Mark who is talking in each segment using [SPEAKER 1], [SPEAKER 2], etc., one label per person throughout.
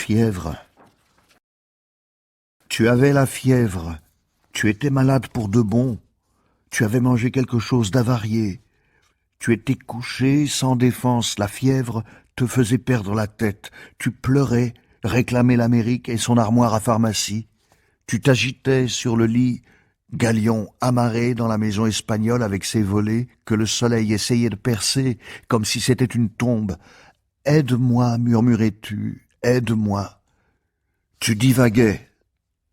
[SPEAKER 1] fièvre. Tu avais la fièvre. Tu étais malade pour de bon. Tu avais mangé quelque chose d'avarié. Tu étais couché sans défense. La fièvre te faisait perdre la tête. Tu pleurais, réclamais l'Amérique et son armoire à pharmacie. Tu t'agitais sur le lit, galion amarré dans la maison espagnole avec ses volets que le soleil essayait de percer comme si c'était une tombe. « Aide-moi » murmurais-tu, « aide-moi ». Tu divaguais.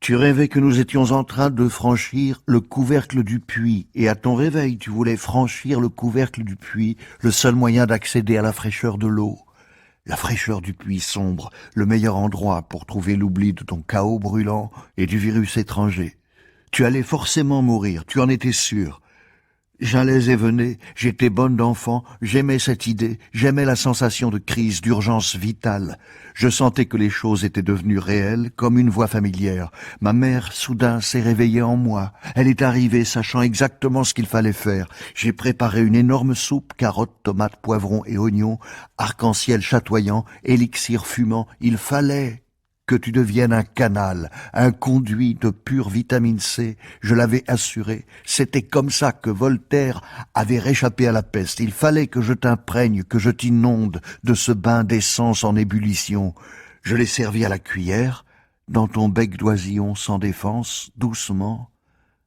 [SPEAKER 1] Tu rêvais que nous étions en train de franchir le couvercle du puits, et à ton réveil tu voulais franchir le couvercle du puits, le seul moyen d'accéder à la fraîcheur de l'eau. La fraîcheur du puits sombre, le meilleur endroit pour trouver l'oubli de ton chaos brûlant et du virus étranger. Tu allais forcément mourir, tu en étais sûr. J'allais et venais, j'étais bonne d'enfant, j'aimais cette idée, j'aimais la sensation de crise, d'urgence vitale. Je sentais que les choses étaient devenues réelles, comme une voix familière. Ma mère, soudain, s'est réveillée en moi. Elle est arrivée, sachant exactement ce qu'il fallait faire. J'ai préparé une énorme soupe, carottes, tomates, poivrons et oignons, arc-en-ciel chatoyant, élixir fumant. Il fallait que tu deviennes un canal, un conduit de pure vitamine C, je l'avais assuré. C'était comme ça que Voltaire avait réchappé à la peste. Il fallait que je t'imprègne, que je t'inonde de ce bain d'essence en ébullition. Je l'ai servi à la cuillère, dans ton bec d'oisillon sans défense, doucement,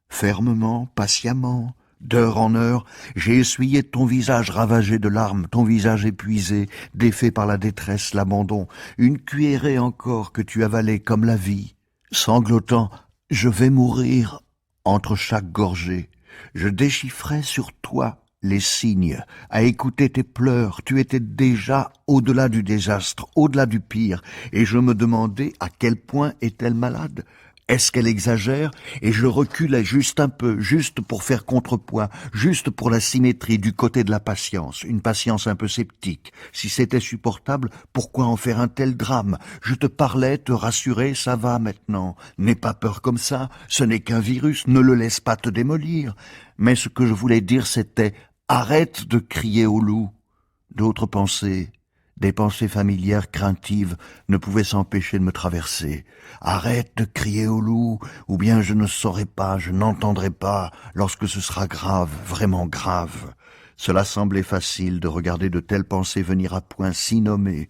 [SPEAKER 1] fermement, patiemment. D'heure en heure, j'ai essuyé ton visage ravagé de larmes, ton visage épuisé, défait par la détresse, l'abandon, une cuillerée encore que tu avalais comme la vie. Sanglotant, je vais mourir entre chaque gorgée. Je déchiffrais sur toi les signes, à écouter tes pleurs. Tu étais déjà au-delà du désastre, au-delà du pire, et je me demandais à quel point est-elle malade. Est-ce qu'elle exagère? Et je reculais juste un peu, juste pour faire contrepoids, juste pour la symétrie du côté de la patience, une patience un peu sceptique. Si c'était supportable, pourquoi en faire un tel drame? Je te parlais, te rassurais, ça va maintenant. N'aie pas peur comme ça, ce n'est qu'un virus, ne le laisse pas te démolir. Mais ce que je voulais dire, c'était « arrête de crier au loup ». D'autres pensées, des pensées familières craintives ne pouvaient s'empêcher de me traverser. Arrête de crier au loup, ou bien je ne saurai pas, je n'entendrai pas, lorsque ce sera grave, vraiment grave. Cela semblait facile de regarder de telles pensées venir à point si nommées.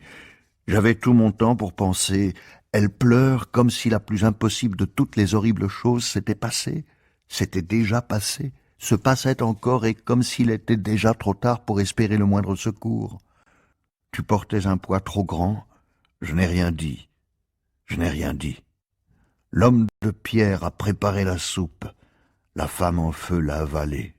[SPEAKER 1] J'avais tout mon temps pour penser, elle pleure comme si la plus impossible de toutes les horribles choses s'était passée, s'était déjà passée, se passait encore et comme s'il était déjà trop tard pour espérer le moindre secours. Tu portais un poids trop grand, je n'ai rien dit, je n'ai rien dit. L'homme de pierre a préparé la soupe, la femme en feu l'a avalée.